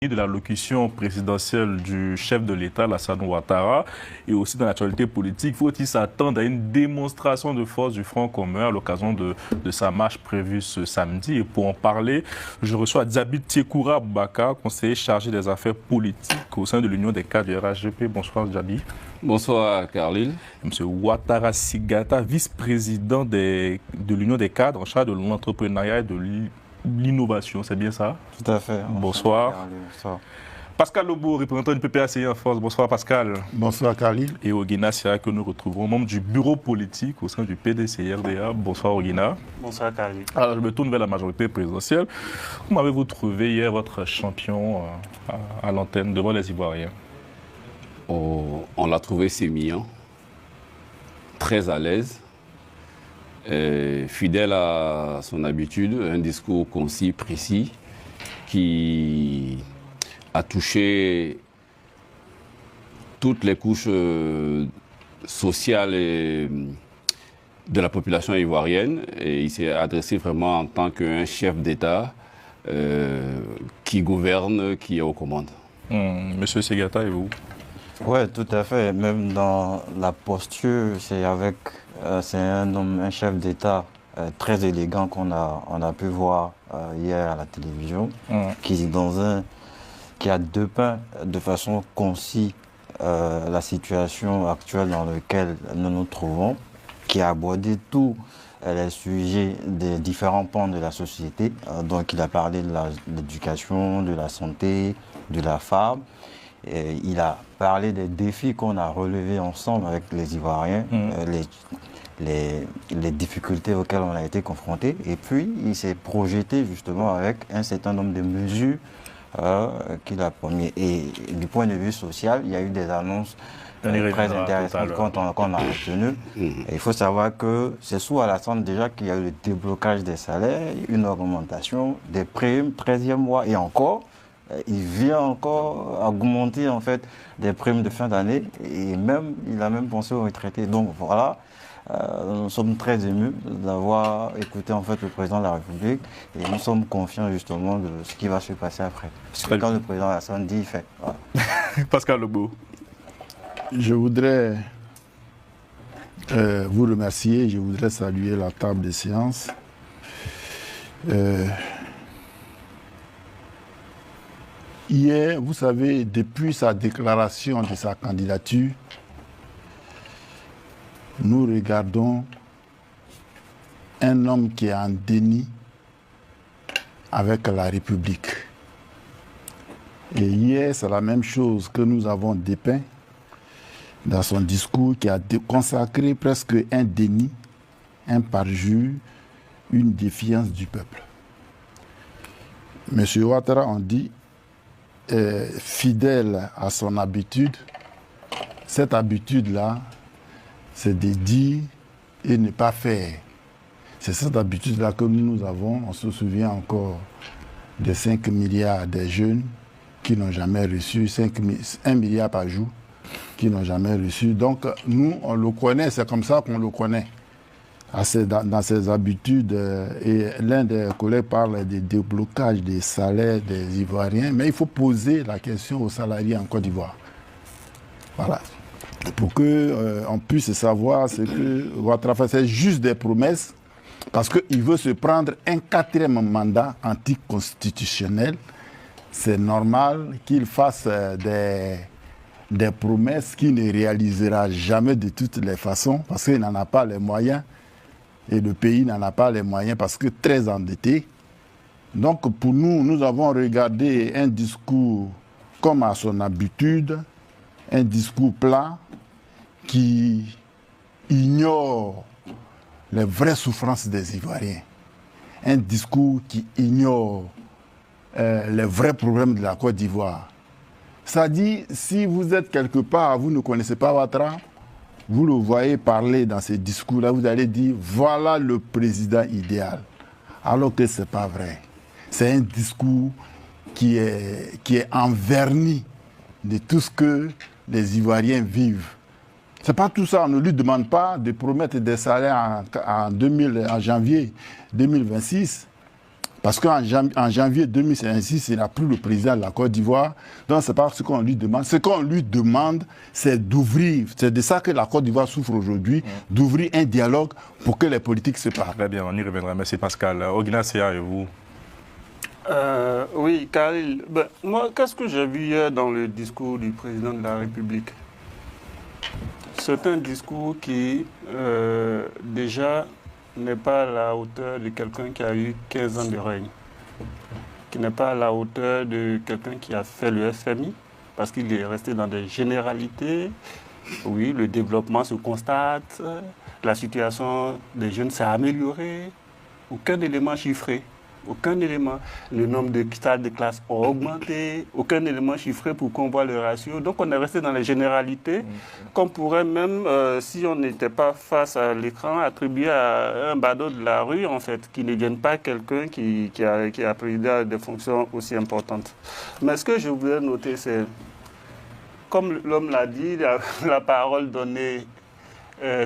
de l'allocution présidentielle du chef de l'État, Alassane Ouattara, et aussi dans l'actualité politique, faut-il s'attendre à une démonstration de force du Front commun à l'occasion de sa marche prévue ce samedi? Et pour en parler, je reçois Diaby Tiekoura Boubacar, conseiller chargé des affaires politiques au sein de l'Union des cadres du RHDP. Bonsoir Diaby. Bonsoir Carlyle. Monsieur Ouattara Sigata, vice-président de l'Union des cadres en charge de l'entrepreneuriat et de l'innovation, c'est bien ça? Tout à fait. Bonsoir. Bonsoir. Pascal Lobo, représentant du PPACI en force. Bonsoir Pascal. Bonsoir Carlyle. Et Ogina Sia, que nous retrouvons, membre du bureau politique au sein du PDCRDA. Bonsoir Ogina. Bonsoir Carlyle. Alors je me tourne vers la majorité présidentielle. Comment avez-vous trouvé hier votre champion à l'antenne devant les Ivoiriens? On l'a trouvé sémillant, très à l'aise. Fidèle à son habitude, un discours concis, précis, qui a touché toutes les couches sociales de la population ivoirienne. Et il s'est adressé vraiment en tant qu'un chef d'État qui gouverne, qui est aux commandes. Monsieur Segata, et vous? Oui, tout à fait. Même dans la posture, c'est un homme, un chef d'État très élégant qu'on a pu voir hier à la télévision, qui a dépeint de façon concise la situation actuelle dans laquelle nous nous trouvons, qui a abordé tous les sujets des différents pans de la société. Donc il a parlé de l'éducation, de la santé, de la femme. Et il a parlé des défis qu'on a relevés ensemble avec les Ivoiriens, les difficultés auxquelles on a été confrontés. Et puis, il s'est projeté justement avec un certain nombre de mesures qu'il a promis. Et du point de vue social, il y a eu des annonces très intéressantes qu'on a retenues. Il faut savoir que c'est sous Alassane déjà qu'il y a eu le déblocage des salaires, une augmentation des primes, 13e mois et encore. Il vient encore augmenter en fait des primes de fin d'année et même il a même pensé aux retraités. Donc voilà, nous sommes très émus d'avoir écouté en fait le président de la République et nous sommes confiants justement de ce qui va se passer après. Parce que quand le président Alassane dit, il fait. Voilà. Pascal Lobo. Je voudrais vous remercier, je voudrais saluer la table de séance. Hier, vous savez, depuis sa déclaration de sa candidature, nous regardons un homme qui est en déni avec la République. Et hier, c'est la même chose que nous avons dépeint dans son discours qui a consacré presque un déni, un parjure, une défiance du peuple. Monsieur Ouattara, on dit, fidèle à son habitude, cette habitude-là, c'est de dire et ne pas faire. C'est cette habitude-là que nous avons. On se souvient encore des 5 milliards des jeunes qui n'ont jamais reçu, 1 milliard par jour, qui n'ont jamais reçu. Donc, nous, on le connaît, c'est comme ça qu'on le connaît. Dans ses habitudes, et l'un des collègues parle de déblocage des salaires des Ivoiriens, mais il faut poser la question aux salariés en Côte d'Ivoire. Voilà. Pour qu'on puisse savoir ce que Ouattara fait, c'est juste des promesses, parce qu'il veut se prendre un 4e mandat anticonstitutionnel. C'est normal qu'il fasse des promesses qu'il ne réalisera jamais de toutes les façons, parce qu'il n'en a pas les moyens. Et le pays n'en a pas les moyens parce que très endetté. Donc pour nous, nous avons regardé un discours comme à son habitude, un discours plat qui ignore les vraies souffrances des Ivoiriens. Un discours qui ignore les vrais problèmes de la Côte d'Ivoire. Ça dit, si vous êtes quelque part, vous ne connaissez pas Ouattara, vous le voyez parler dans ces discours-là, vous allez dire, voilà le président idéal. Alors que ce n'est pas vrai. C'est un discours qui est enverni de tout ce que les Ivoiriens vivent. Ce n'est pas tout ça. On ne lui demande pas de promettre des salaires en janvier 2026. Parce qu'en janvier 2006, il n'a plus le président de la Côte d'Ivoire. Donc, ce n'est pas ce qu'on lui demande. Ce qu'on lui demande, c'est d'ouvrir. C'est de ça que la Côte d'Ivoire souffre aujourd'hui, d'ouvrir un dialogue pour que les politiques se parlent. Très bien, on y reviendra. Merci Pascal. Ognacia et vous? Oui, Khalil. Moi, qu'est-ce que j'ai vu hier dans le discours du président de la République? C'est un discours qui, déjà, n'est pas à la hauteur de quelqu'un qui a eu 15 ans de règne, qui n'est pas à la hauteur de quelqu'un qui a fait le FMI, parce qu'il est resté dans des généralités. Oui, le développement se constate, la situation des jeunes s'est améliorée, aucun élément chiffré. Aucun élément. Le nombre de salles de classe a augmenté, aucun élément chiffré pour qu'on voit le ratio. Donc on est resté dans les généralités qu'on pourrait même, si on n'était pas face à l'écran, attribuer à un badaud de la rue, en fait, qui ne vienne pas quelqu'un qui a pris des fonctions aussi importantes. Mais ce que je voulais noter, c'est, comme l'homme l'a dit, la parole donnée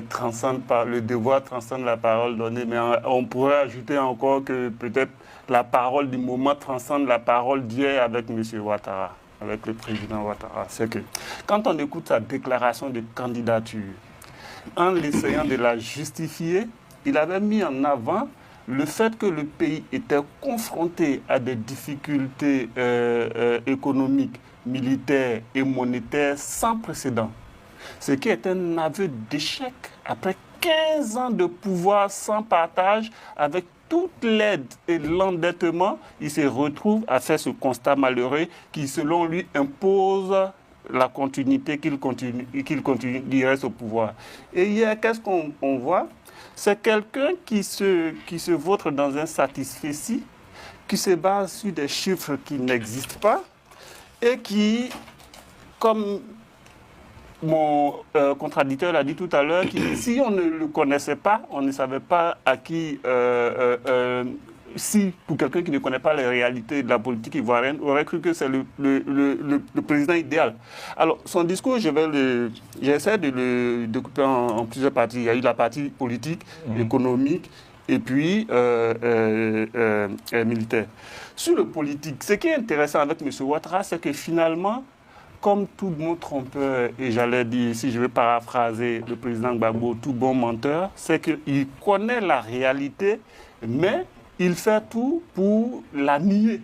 transcende par le devoir transcende la parole donnée, mais on pourrait ajouter encore que peut-être la parole du moment transcende la parole d'hier avec M. Ouattara, avec le président Ouattara. C'est que quand on écoute sa déclaration de candidature, en essayant de la justifier, il avait mis en avant le fait que le pays était confronté à des difficultés économiques, militaires et monétaires sans précédent. Ce qui est un aveu d'échec après 15 ans de pouvoir sans partage, avec toute l'aide et l'endettement, il se retrouve à faire ce constat malheureux qui, selon lui, impose la continuité qu'il continue reste au pouvoir. Et hier, qu'est-ce qu'on voit? C'est quelqu'un qui se vautre dans un satisfecit, qui se base sur des chiffres qui n'existent pas et qui, comme mon contradicteur l'a dit tout à l'heure, si on ne le connaissait pas, on ne savait pas à qui, si pour quelqu'un qui ne connaît pas les réalités de la politique ivoirienne, aurait cru que c'est le président idéal. Alors, son discours, j'essaie de le découper en plusieurs parties. Il y a eu la partie politique, économique, et puis militaire. Sur le politique, ce qui est intéressant avec M. Ouattara, c'est que finalement, comme tout bon trompeur, et j'allais dire, si je veux paraphraser le président Gbagbo, tout bon menteur, c'est qu'il connaît la réalité, mais il fait tout pour la nier.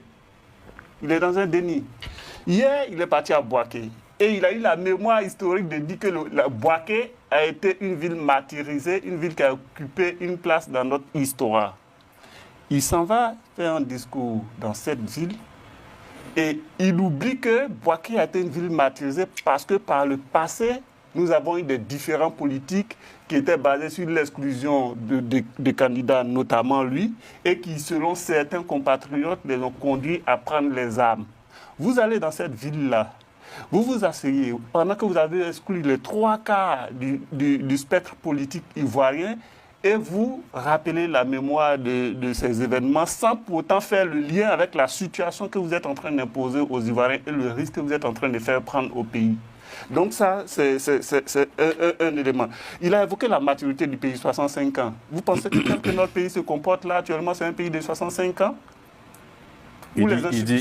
Il est dans un déni. Hier, il est parti à Bouaké. Et il a eu la mémoire historique de dire que Bouaké a été une ville martyrisée, une ville qui a occupé une place dans notre histoire. Il s'en va faire un discours dans cette ville. Et il oublie que Bouaké a été une ville martyrisée parce que par le passé, nous avons eu des différends politiques qui étaient basés sur l'exclusion de candidats, notamment lui, et qui, selon certains compatriotes, les ont conduits à prendre les armes. Vous allez dans cette ville-là, vous vous asseyez, pendant que vous avez exclu les 3/4 du spectre politique ivoirien, et vous rappelez la mémoire de ces événements sans pour autant faire le lien avec la situation que vous êtes en train d'imposer aux Ivoiriens et le risque que vous êtes en train de faire prendre au pays. Donc ça, c'est un élément. Il a évoqué la maturité du pays, 65 ans. Vous pensez que tel que notre pays se comporte là actuellement, c'est un pays de 65 ans? Il dit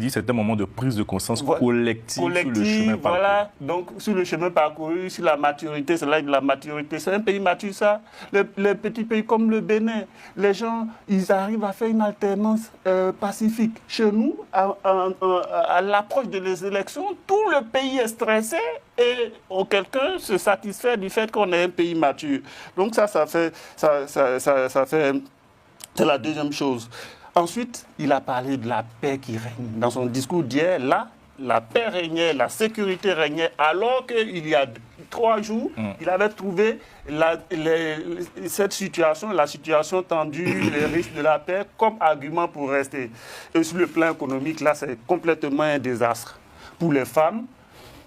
c'est un moment de prise de conscience collective sur le chemin parcouru. Voilà, donc sur le chemin parcouru, sur la maturité, c'est là de la maturité. C'est un pays mature, ça. Les petits pays comme le Bénin, les gens, ils arrivent à faire une alternance pacifique. Chez nous, à l'approche de l'élections, tout le pays est stressé et quelqu'un se satisfait du fait qu'on est un pays mature. Donc ça fait c'est la deuxième chose. Ensuite, il a parlé de la paix qui règne. Dans son discours d'hier, là, la paix régnait, la sécurité régnait, alors qu'il y a 3 jours, il avait trouvé cette situation, la situation tendue, les risques de la paix, comme argument pour rester. Et sur le plan économique, là, c'est complètement un désastre. Pour les femmes,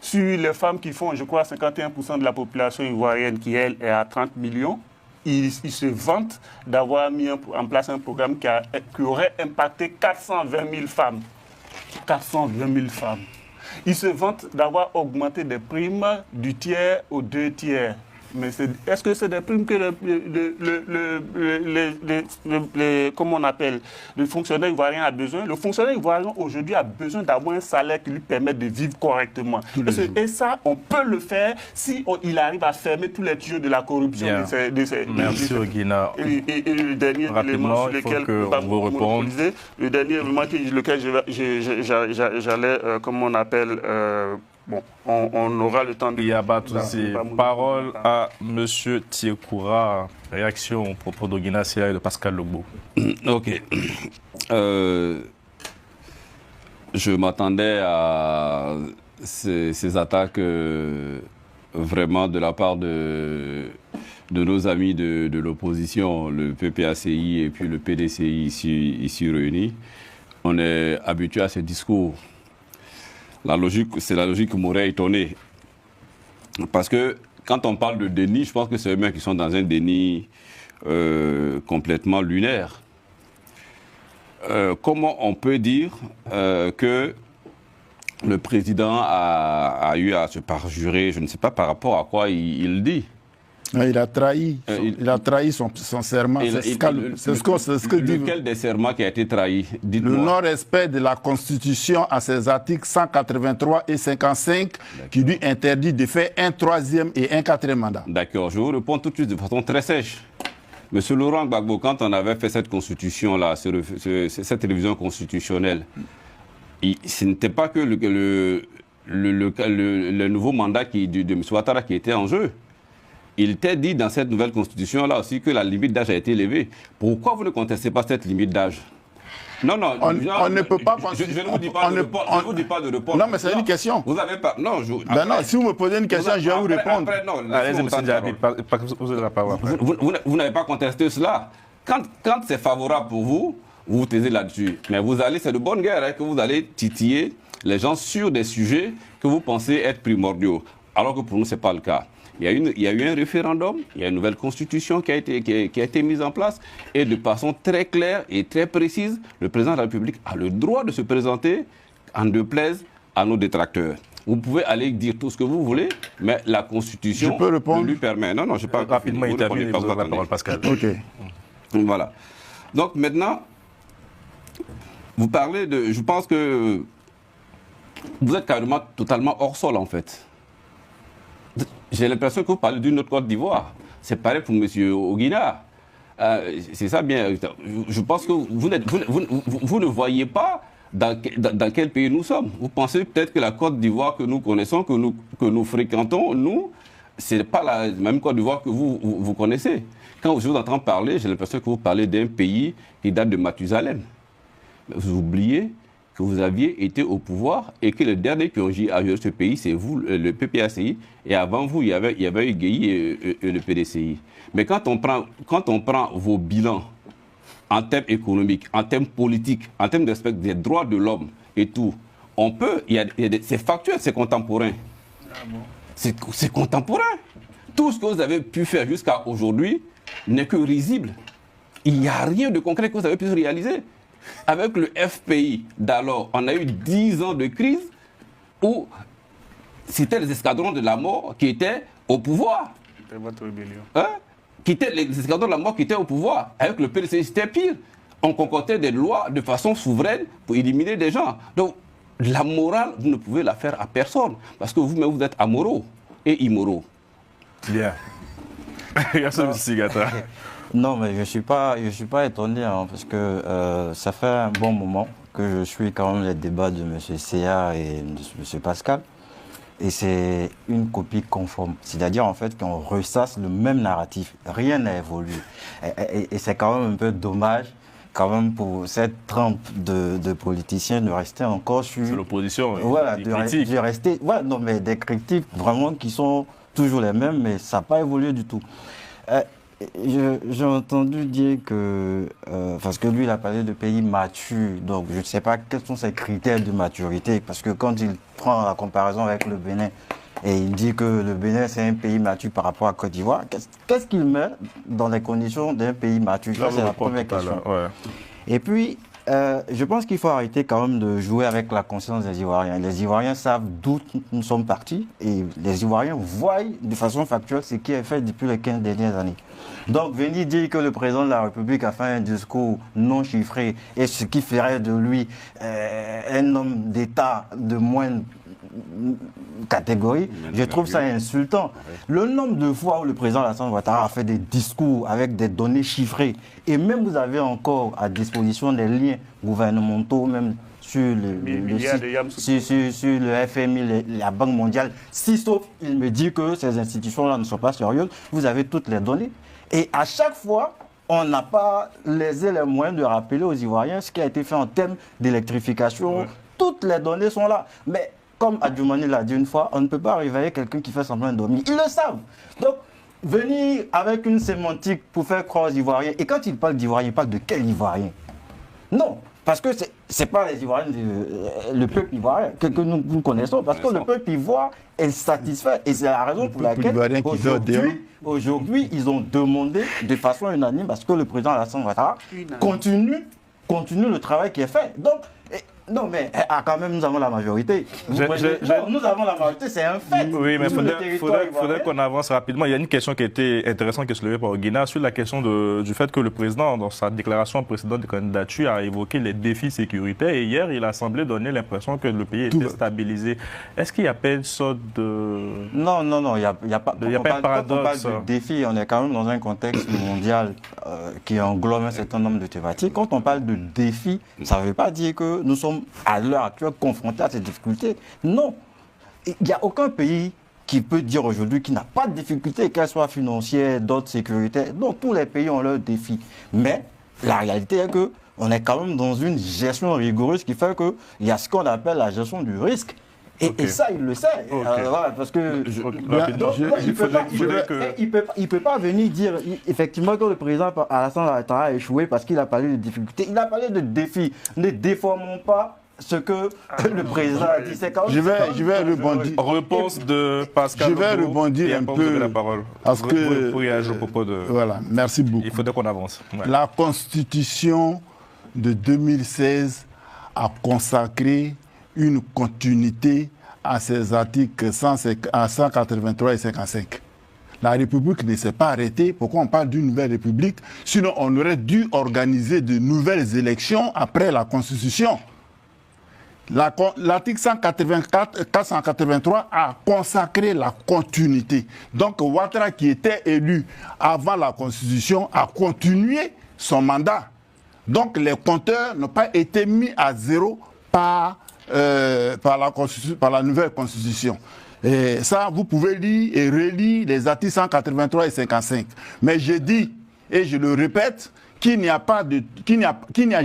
sur les femmes qui font, je crois, 51% de la population ivoirienne, qui, elle, est à 30 millions, il se vante d'avoir mis en place un programme qui aurait impacté 420 000 femmes. 420 000 femmes. Il se vante d'avoir augmenté des primes du tiers aux 2 tiers. Mais est-ce que c'est des primes que comment on appelle, le fonctionnaire ivoirien a besoin? Le fonctionnaire ivoirien aujourd'hui a besoin d'avoir un salaire qui lui permette de vivre correctement. Et ça, on peut le faire si il arrive à fermer tous les tuyaux de la corruption. Merci Oguina. Et le dernier élément sur lequel vous répondre. Le dernier élément lequel j'allais, comment on appelle, bon, on aura le temps de... Il y a pas de souci. Parole à M. Tiekoura. Réaction au propos d'Oguina Sia et de Pascal Logbo. Ok. Je m'attendais à ces attaques vraiment de la part de nos amis de l'opposition, le PPACI et puis le PDCI ici réunis. On est habitué à ce discours. C'est la logique qui m'aurait étonné. Parce que quand on parle de déni, je pense que c'est eux-mêmes qui sont dans un déni complètement lunaire. Comment on peut dire que le président a eu à se parjurer, je ne sais pas par rapport à quoi il dit. Il a trahi son serment. C'est ce que dit. Lequel des serments qui a été trahi? Le non-respect de la Constitution à ses articles 183 et 55 qui lui interdit de faire un troisième et un quatrième mandat. D'accord, je vous réponds tout de suite de façon très sèche. Monsieur Laurent Gbagbo, quand on avait fait cette constitution-là, cette révision constitutionnelle, ce n'était pas que le nouveau mandat de M. Ouattara qui était en jeu. Il était dit dans cette nouvelle constitution-là aussi que la limite d'âge a été élevée. Pourquoi vous ne contestez pas cette limite d'âge? Non, on ne peut pas... Je ne vous dis pas de répondre. Non, mais c'est une question. Vous n'avez pas... Non, si vous me posez une question, je vais vous répondre. Allez-y, M. Diaby, vous avez la parole. Vous n'avez pas contesté cela. Quand c'est favorable pour vous, vous vous taisez là-dessus. Mais c'est de bonne guerre que vous allez titiller les gens sur des sujets que vous pensez être primordiaux. Alors que pour nous, ce n'est pas le cas. Il y a eu un référendum, il y a une nouvelle constitution qui a été mise en place et de façon très claire et très précise, le président de la République a le droit de se présenter en déplaise à nos détracteurs. Vous pouvez aller dire tout ce que vous voulez, mais la constitution ne lui permet. Non, je parle rapidement. Il termine, vous avez la parole, Pascal. Ok. Voilà. Donc maintenant, vous parlez de... Je pense que vous êtes carrément totalement hors sol en fait. J'ai l'impression que vous parlez d'une autre Côte d'Ivoire. C'est pareil pour M. Oguina. C'est ça bien. Je pense que vous ne voyez pas dans quel pays nous sommes. Vous pensez peut-être que la Côte d'Ivoire que nous connaissons, que nous fréquentons, ce n'est pas la même Côte d'Ivoire que vous connaissez. Quand je vous entends parler, j'ai l'impression que vous parlez d'un pays qui date de Mathusalem. Vous oubliez que vous aviez été au pouvoir et que le dernier qui a géré ce pays, c'est vous, le PPACI, et avant vous, il y avait eu Guéhi et le PDCI. Mais quand on prend vos bilans en termes économiques, en termes politiques, en termes de respect des droits de l'homme et tout, c'est factuel, c'est contemporain. C'est contemporain. Tout ce que vous avez pu faire jusqu'à aujourd'hui n'est que risible. Il n'y a rien de concret que vous avez pu réaliser. Avec le FPI d'alors, on a eu 10 ans de crise où c'était les escadrons de la mort qui étaient au pouvoir. C'était votre rébellion. Les escadrons de la mort qui étaient au pouvoir. Avec le PDC, c'était pire. On concoctait des lois de façon souveraine pour éliminer des gens. Donc, la morale, vous ne pouvez la faire à personne. Parce que vous-même, vous êtes amoraux et immoraux. Bien. Merci, M. Sigata. Non, mais je ne suis pas étonné, hein, parce que ça fait un bon moment que je suis quand même les débats de M. Sia et de M. Pascal. Et c'est une copie conforme. C'est-à-dire, en fait, qu'on ressasse le même narratif. Rien n'a évolué. Et c'est quand même un peu dommage, quand même, pour cette trempe de politiciens de rester encore sur... C'est l'opposition, voilà, de rester... Voilà, non, mais des critiques vraiment qui sont toujours les mêmes, mais ça n'a pas évolué du tout. J'ai entendu dire que, parce que lui il a parlé de pays matures, donc je ne sais pas quels sont ses critères de maturité, parce que quand il prend la comparaison avec le Bénin, et il dit que le Bénin c'est un pays mature par rapport à Côte d'Ivoire, qu'est-ce qu'il met dans les conditions d'un pays mature? Ça c'est la première question. Ouais. Et puis, Je pense qu'il faut arrêter quand même de jouer avec la conscience des Ivoiriens. Les Ivoiriens savent d'où nous sommes partis et les Ivoiriens voient de façon factuelle ce qui est fait depuis les 15 dernières années. Donc venir dire que le président de la République a fait un discours non chiffré et ce qui ferait de lui un homme d'État de moindre catégorie, je trouve ça insultant. Le nombre de fois où le président Alassane Ouattara a fait des discours avec des données chiffrées, et même vous avez encore à disposition des liens gouvernementaux, même sur sur le FMI, la Banque mondiale, si sauf il me dit que ces institutions-là ne sont pas sérieuses, vous avez toutes les données. Et à chaque fois, on n'a pas les moyens de rappeler aux Ivoiriens ce qui a été fait en termes d'électrification. Ouais. Toutes les données sont là. Mais comme Adjoumani l'a dit une fois, on ne peut pas réveiller quelqu'un qui fait semblant de dormir. Ils le savent. Donc, venir avec une sémantique pour faire croire aux Ivoiriens, et quand il parle d'Ivoiriens, il parle de quel Ivoirien? Non, parce que ce n'est pas les Ivoiriens, le peuple ivoirien que nous connaissons, parce que le peuple ivoire est satisfait, et c'est la raison pour laquelle aujourd'hui, ils ont demandé de façon unanime, parce que le président Alassane Ouattara continue le travail qui est fait. Donc, non, mais quand même, nous avons la majorité. Nous avons la majorité, c'est un fait. Oui, mais il faudrait qu'on avance rapidement. Il y a une question qui était intéressante qui est soulevée par Guina sur la question du fait que le président, dans sa déclaration précédente de candidature, a évoqué les défis sécuritaires. Et hier, il a semblé donner l'impression que le pays était stabilisé. Est-ce qu'il n'y a pas une sorte de... Non, il n'y a pas de paradoxe. Quand on parle de défis, on est quand même dans un contexte mondial qui englobe un certain nombre de thématiques. Quand on parle de défis, ça ne veut pas dire que nous sommes à l'heure actuelle confrontés à ces difficultés. Non. Il n'y a aucun pays qui peut dire aujourd'hui qu'il n'a pas de difficultés, qu'elles soient financières, d'autres sécuritaires. Non, tous les pays ont leurs défis. Mais la réalité est qu'on est quand même dans une gestion rigoureuse qui fait qu'il y a ce qu'on appelle la gestion du risque. Et ça, il le sait. Voilà, parce que il ne peut pas venir dire effectivement que le président Alassane Ouattara a échoué parce qu'il a parlé de difficultés. Il a parlé de défis. Ne déformons pas ce que le président a dit. Je vais rebondir. Réponse de Pascal. Je vais rebondir un peu. La parole. Parce que, pour réagir au propos de... Voilà, merci beaucoup. Il faudrait qu'on avance. Ouais. La Constitution de 2016 a consacré une continuité à ces articles 183 et 55. La République ne s'est pas arrêtée. Pourquoi on parle d'une nouvelle République? Sinon, on aurait dû organiser de nouvelles élections après la Constitution. L'article 483 a consacré la continuité. Donc, Ouattara, qui était élu avant la Constitution, a continué son mandat. Donc, les compteurs n'ont pas été mis à zéro par la nouvelle Constitution. Et ça, vous pouvez lire et relire les articles 183 et 55. Mais je dis, et je le répète, qu'il n'y a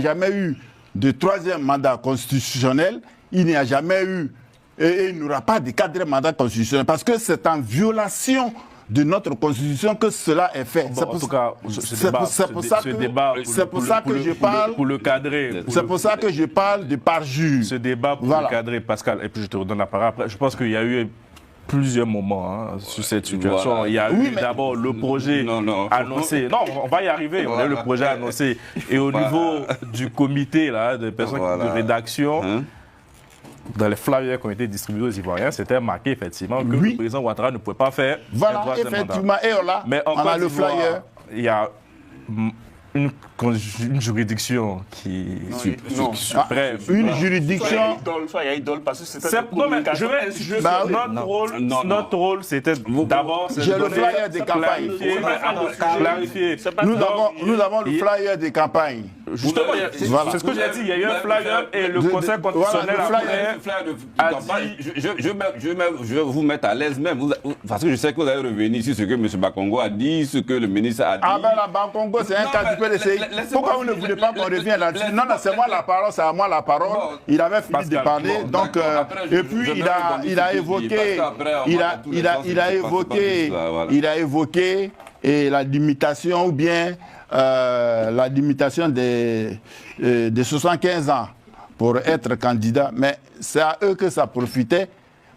jamais eu de troisième mandat constitutionnel, il n'y a jamais eu, et il n'y aura pas de quatrième mandat constitutionnel, parce que c'est en violation de notre Constitution que cela est fait. Bon, en tout cas, c'est pour ça que je parle... Pour le cadrer. C'est pour ça que je parle de parjure. Ce débat pour le cadrer, Pascal, et puis je te redonne la parole après. Je pense qu'il y a eu plusieurs moments sur cette situation. Voilà. Il y a eu d'abord le projet annoncé. Non, on va y arriver. Voilà. On a eu le projet annoncé. Et au niveau du comité, là, de personnes de rédaction... Dans les flyers qui ont été distribués aux Ivoiriens, c'était marqué effectivement que le président Ouattara ne pouvait pas faire. Voilà, effectivement. Et mais on a le flyer. Il y a une juridiction qui suprême. Une juridiction. Soit idole parce que c'était notre rôle, c'était d'abord. J'ai le flyer des campagnes. Clarifier. Nous avons le flyer des campagnes. Justement, c'est ce que j'ai dit. Il y a eu un flyer et le Conseil constitutionnel a dit. Je vais vous mettre à l'aise même, parce que je sais que vous allez revenir sur ce que M. Bakongo a dit, ce que le ministre a dit. Ah ben la Bakongo, c'est un cas du PDC. Pourquoi vous ne voulez pas qu'on revienne là-dessus? Non, c'est moi la parole, c'est à moi la parole. Il avait fini de parler, donc et puis il a évoqué la limitation ou bien la limitation des 75 ans pour être candidat, mais c'est à eux que ça profitait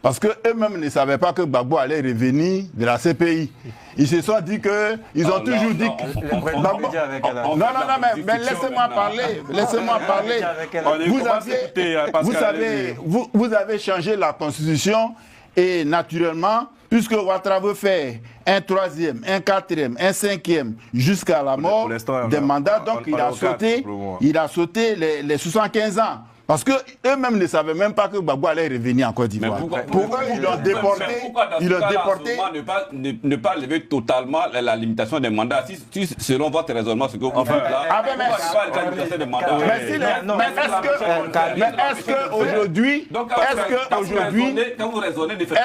Parce qu'eux-mêmes ne savaient pas que Gbagbo allait revenir de la CPI. Ils se sont dit qu'ils ont toujours dit que... Non, mais laissez-moi parler. Laissez-moi parler. Vous avez changé la Constitution et naturellement, puisque Ouattara veut faire un 3e, un 4e, un 5e, jusqu'à la mort des mandats, donc il a sauté les 75 ans. Parce qu'eux-mêmes ne savaient même pas que Gbagbo allait revenir en Côte d'Ivoire. Pourquoi ils l'ont déporté? Ils l'ont déporté. Ne pas lever totalement la limitation des mandats. Si selon votre raisonnement, ce que vous faites là, est-ce qu'aujourd'hui, quand vous raisonnez, ne faites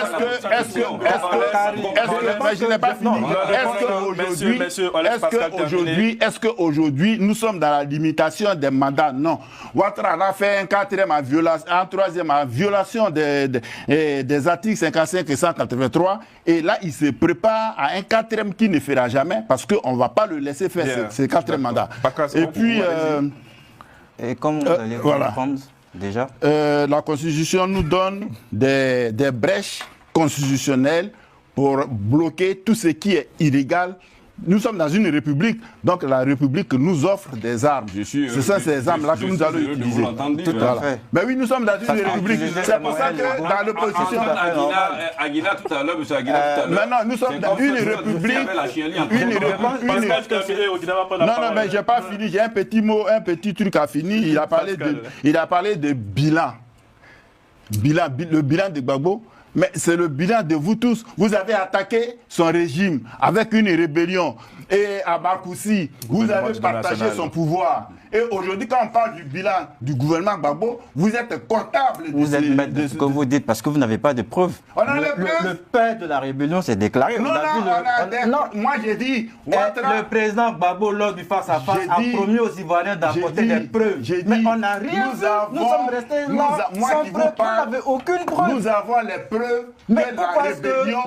pas je n'ai pas fini. Est-ce qu'aujourd'hui, nous sommes dans la limitation des mandats? Non. Ouattara a fait un 4e en violation, un 3e en violation des articles 55 et 183. Et là, il se prépare à un 4e qui ne fera jamais parce qu'on ne va pas le laisser faire ces 4e mandats. Et puis... et comme vous allez comprendre déjà la Constitution nous donne des brèches constitutionnelles pour bloquer tout ce qui est illégal. Nous sommes dans une république, donc la république nous offre des armes. Ce sont ces armes-là que nous allons utiliser. Mais oui, nous sommes dans une république. C'est pour ça que dans l'opposition... Aguilar tout à l'heure, M. Aguilar tout à l'heure. Maintenant, nous sommes dans une république... Non, mais je n'ai pas fini. J'ai un petit mot, un petit truc à finir. Il a parlé de bilan. Le bilan de Gbagbo. Mais c'est le bilan de vous tous. Vous avez attaqué son régime avec une rébellion. Et à Marcoussi, vous avez partagé son pouvoir. Et aujourd'hui, quand on parle du bilan du gouvernement Gbagbo, vous êtes comptable. Vous êtes maître de ce que vous dites parce que vous n'avez pas de preuves. Le père de la rébellion s'est déclaré. Non, moi j'ai dit... Le président Gbagbo, lors du face-à-face, a promis aux Ivoiriens d'apporter des preuves. Mais on n'a rien vu. Nous sommes restés là sans preuve. Vous n'avez aucune preuve. Nous avons les preuves de la rébellion.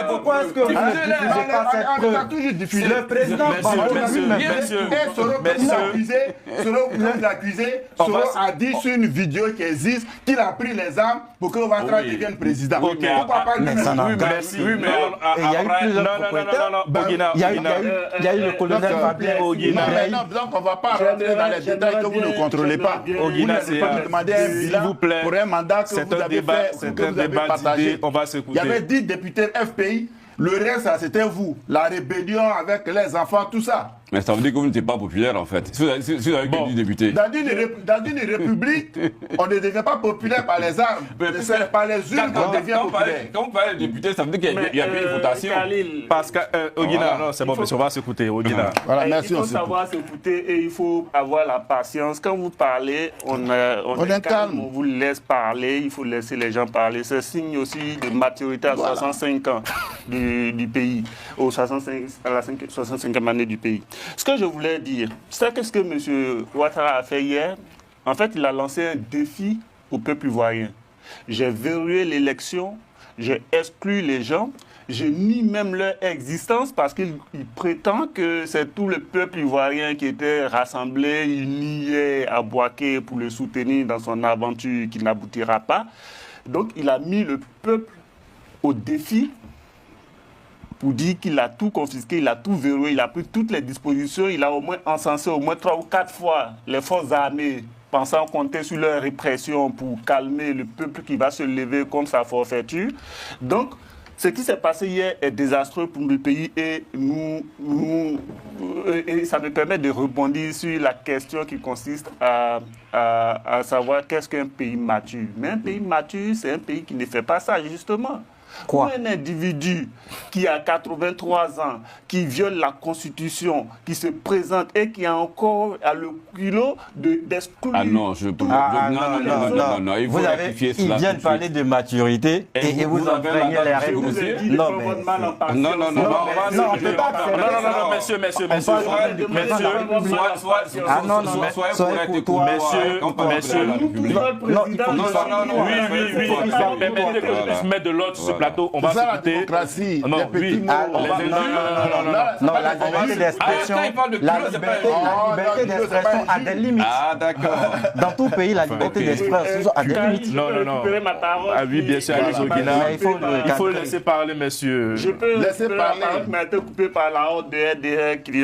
Pourquoi est-ce que vous ne diffusez pas cette preuve? Le président Seront accusés, Seront a dit sur une vidéo qui existe qu'il a pris les armes pour que Ouattara devienne président. Pourquoi pas mais ça n'a pas il y a eu plusieurs propriétaires. Il y a eu le colonel Fabien. Donc on ne va pas rentrer dans les détails que vous ne contrôlez pas. Vous n'avez pas demandé un bilan pour un mandat que vous avez fait, que vous avez partagé. Il y avait 10 députés FPI. Le reste, c'était vous. La rébellion avec les enfants, tout ça. Mais ça veut dire que vous n'êtes pas populaire, en fait. Si vous avez que 10 députés. Dans une république, on ne devient pas populaire par les armes. C'est par les urnes qu'on devient populaire. Quand vous parlez de députés, ça veut dire qu'il y a eu une votation. Parce que, Oguina, non, c'est bon, mais on va s'écouter, Oguina. Voilà, merci, il faut savoir s'écouter et il faut avoir la patience. Quand vous parlez, on est calme, on vous laisse parler, il faut laisser les gens parler. C'est signe aussi de maturité à 65 ans du pays, à la 65e année du pays. Ce que je voulais dire, c'est que ce que M. Ouattara a fait hier, en fait, il a lancé un défi au peuple ivoirien. J'ai verrouillé l'élection, j'ai exclu les gens, j'ai mis même leur existence parce qu'il prétend que c'est tout le peuple ivoirien qui était rassemblé, il niait à Bouaké pour le soutenir dans son aventure qui n'aboutira pas. Donc, il a mis le peuple au défi pour dire qu'il a tout confisqué, il a tout verrouillé, il a pris toutes les dispositions, il a au moins encensé au moins 3 ou 4 fois les forces armées, pensant compter sur leur répression pour calmer le peuple qui va se lever contre sa forfaiture. Donc, ce qui s'est passé hier est désastreux pour le pays et et ça me permet de rebondir sur la question qui consiste à savoir qu'est-ce qu'un pays mature. Mais un pays mature, c'est un pays qui ne fait pas ça, justement. Quoi? Un individu qui a 83 ans, qui viole la Constitution, qui se présente et qui a encore le culot d'exclure... Ah non, non, il faut rectifier cela. Il vient de parler de maturité et vous enfreignez les règles. Non, mettre de l'ordre, plateau, on va C'est ça la s'écouter. démocratie. Non, des petits oui. mots. Non, la liberté d'expression, la liberté d'expression a des limites. Ah, d'accord. Dans tout pays, la liberté d'expression a des limites. Non. Ah oui, bien sûr, Alice Ogina. Mais Il faut laisser parler, messieurs. Je peux Laissez la parler. parole qui m'a été coupée par la honte de RDR qui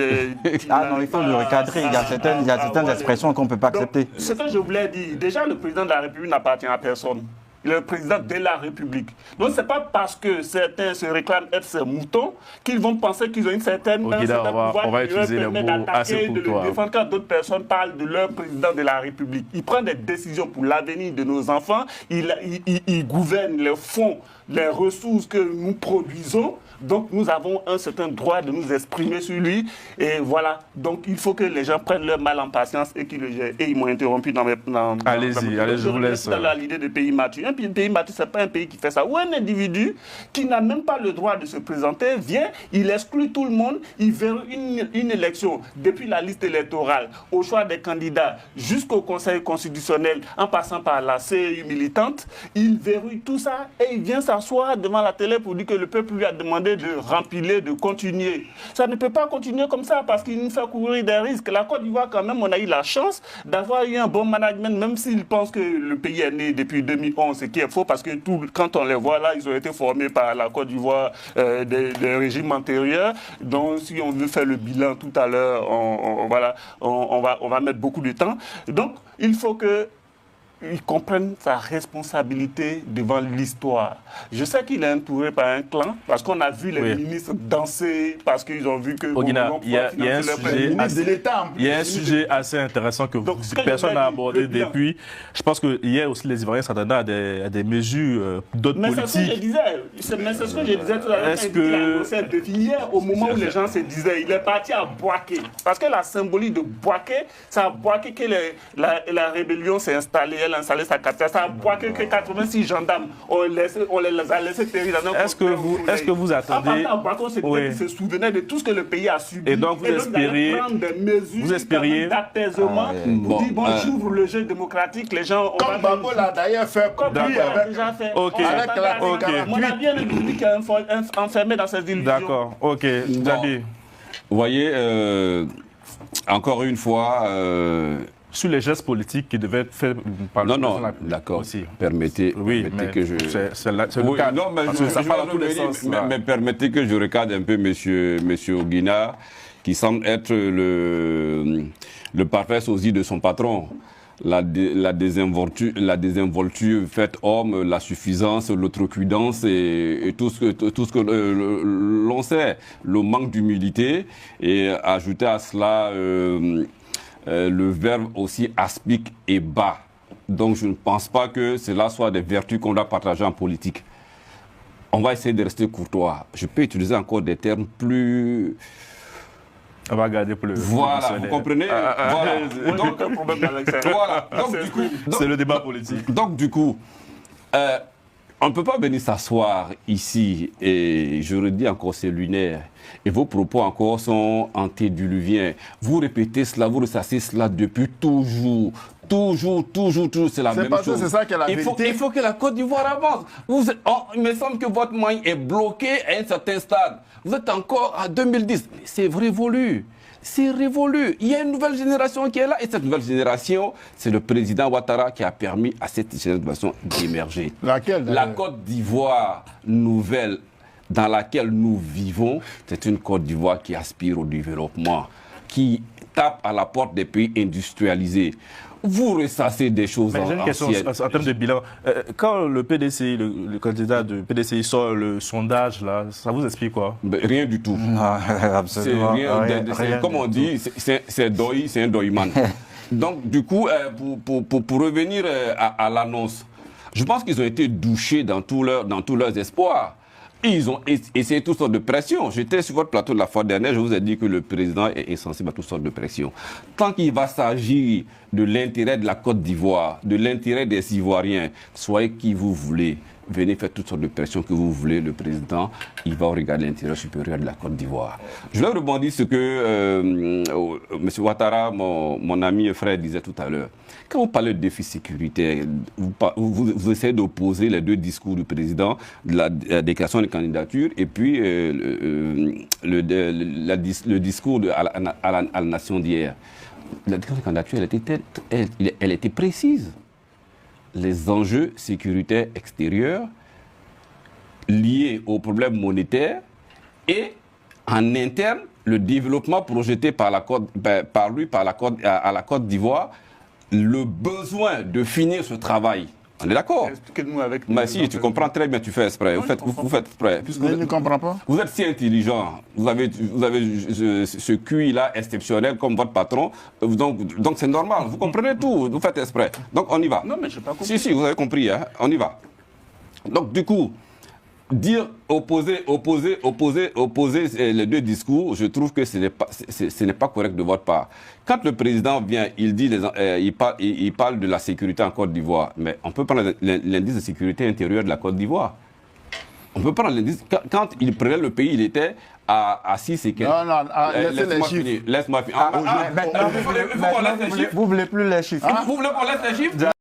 Ah non, il faut le recadrer. Il y a certaines expressions qu'on ne peut pas accepter. Donc, ce que je voulais dire, déjà le président de la République n'appartient à personne. Il est le président de la République. Donc ce n'est pas parce que certains se réclament être ses moutons qu'ils vont penser qu'ils ont un certain pouvoir on va qui leur utiliser les permet mots d'attaquer assez et de le courtois. défendre quand d'autres personnes parlent de leur président de la République. Il prend des décisions pour l'avenir de nos enfants, il gouverne les fonds, les ressources que nous produisons. Donc nous avons un certain droit de nous exprimer sur lui. Et voilà. Donc il faut que les gens prennent leur mal en patience et qu'ils le gèrent. Et ils m'ont interrompu dans Allez-y, je vous laisse. Dans l'idée de pays mature. Un pays mature, ce n'est pas un pays qui fait ça. Ou un individu qui n'a même pas le droit de se présenter vient, il exclut tout le monde, il verrouille une élection depuis la liste électorale, au choix des candidats, jusqu'au Conseil constitutionnel, en passant par la CEU militante. Il verrouille tout ça et il vient s'asseoir devant la télé pour dire que le peuple lui a demandé de rempiler, de continuer. Ça ne peut pas continuer comme ça parce qu'il nous fait courir des risques. La Côte d'Ivoire, quand même, on a eu la chance d'avoir eu un bon management, même s'ils pensent que le pays est né depuis 2011, ce qui est faux parce que quand on les voit là, ils ont été formés par la Côte d'Ivoire des régimes antérieurs. Donc, si on veut faire le bilan tout à l'heure, on va mettre beaucoup de temps. Donc, il faut que il comprenne sa responsabilité devant l'histoire. Je sais qu'il est entouré par un clan, parce qu'on a vu les ministres danser, parce qu'ils ont vu que... Ogina, il y a un sujet assez intéressant que personne n'a abordé depuis. Je pense que hier aussi, les Ivoiriens s'attendaient à des mesures d'autres politiques. Mais c'est ce que je disais tout à l'heure. Hier, au moment où les gens se disaient, il est parti à Bouaké. Parce que la symbolique de Bouaké, c'est à Bouaké que la rébellion s'est installée. Elle a installé sa capitale. Ça a Bouaké que 86 gendarmes, on les a laissés périr dans un... Est-ce que vous attendez... En partant à Bouaké, se souvenait de tout ce que le pays a subi. Et donc vous espériez... prendre des mesures d'apaisement. Pour dire, bon, j'ouvre le jeu démocratique, les gens... Comme Babo l'a d'ailleurs fait. Comme lui a déjà fait. Mon avis est le public est enfermé dans ses illusions. D'accord, ok. Djabi. Vous voyez, encore une fois... Sur les gestes politiques qui devaient être faits par le président. Non, d'accord. Permettez que je... C'est le cas. Non, mais ça parle dans tous les sens. Mais permettez que je recadre un peu monsieur Ogina, qui semble être le parfait sosie de son patron. La désinvolture faite homme, la suffisance, l'outrecuidance et tout ce que l'on sait, le manque d'humilité, et ajouter à cela le verbe aussi aspic et bas. Donc je ne pense pas que cela soit des vertus qu'on doit partager en politique. On va essayer de rester courtois. Je peux utiliser encore des termes plus... On va garder pour le... Voilà, vous comprenez? Voilà. Donc, du coup, c'est le débat politique. Donc, du coup, on ne peut pas venir s'asseoir ici, et je redis encore, c'est lunaire, et vos propos encore sont antédiluviens. Vous répétez cela, vous ressassez cela depuis toujours. Toujours, c'est la même chose. C'est ça qui est la vérité. Il faut que la Côte d'Ivoire avance. Il me semble que votre moyen est bloqué à un certain stade. Vous êtes encore à 2010. Mais c'est révolu. C'est révolu. Il y a une nouvelle génération qui est là. Et cette nouvelle génération, c'est le président Ouattara qui a permis à cette génération d'émerger. Laquelle? La Côte d'Ivoire nouvelle dans laquelle nous vivons, c'est une Côte d'Ivoire qui aspire au développement, qui tape à la porte des pays industrialisés. Vous ressassez des choses anciennes. J'ai une question en termes de bilan. Quand le PDCI, le candidat de PDCI sort le sondage, là, ça vous explique quoi? Rien du tout. Non, absolument. Rien, comme on dit, c'est un doyman. Donc, du coup, pour revenir à l'annonce, je pense qu'ils ont été douchés dans tous leurs espoirs. Ils ont essayé toutes sortes de pressions. J'étais sur votre plateau de la fois dernière, je vous ai dit que le président est sensible à toutes sortes de pressions. Tant qu'il va s'agir de l'intérêt de la Côte d'Ivoire, de l'intérêt des Ivoiriens, soyez qui vous voulez, venez faire toutes sortes de pressions que vous voulez, le président, il va regarder l'intérêt supérieur de la Côte d'Ivoire. Je vais rebondir sur ce que M. Ouattara, mon ami et frère, disait tout à l'heure. Quand vous parlez de défi sécuritaire, vous essayez d'opposer les deux discours du président, de la déclaration de candidature, et puis le discours à la nation d'hier. La déclaration de candidature, elle était précise. Les enjeux sécuritaires extérieurs liés aux problèmes monétaires et en interne, le développement projeté par la Côte d'Ivoire, le besoin de finir ce travail. On est d'accord? Expliquez-nous avec... Mais si, tu comprends très bien, tu fais exprès. Vous faites exprès. Je ne comprends pas. Vous êtes si intelligent. Vous avez ce QI-là exceptionnel comme votre patron. Donc c'est normal. Vous comprenez tout. Vous faites exprès. Donc on y va. Non, mais je n'ai pas compris. Si, vous avez compris. Hein? On y va. Donc du coup, dire opposer les deux discours, je trouve que ce n'est pas correct de votre part. Quand le président vient, il parle de la sécurité en Côte d'Ivoire, mais on peut prendre l'indice de sécurité intérieure de la Côte d'Ivoire. On peut prendre l'indice. Quand il prenait le pays, il était à 6 et quelques. Non, laissez les chiffres. Laisse-moi finir. Vous ne voulez plus les chiffres. Vous voulez qu'on laisse les chiffres?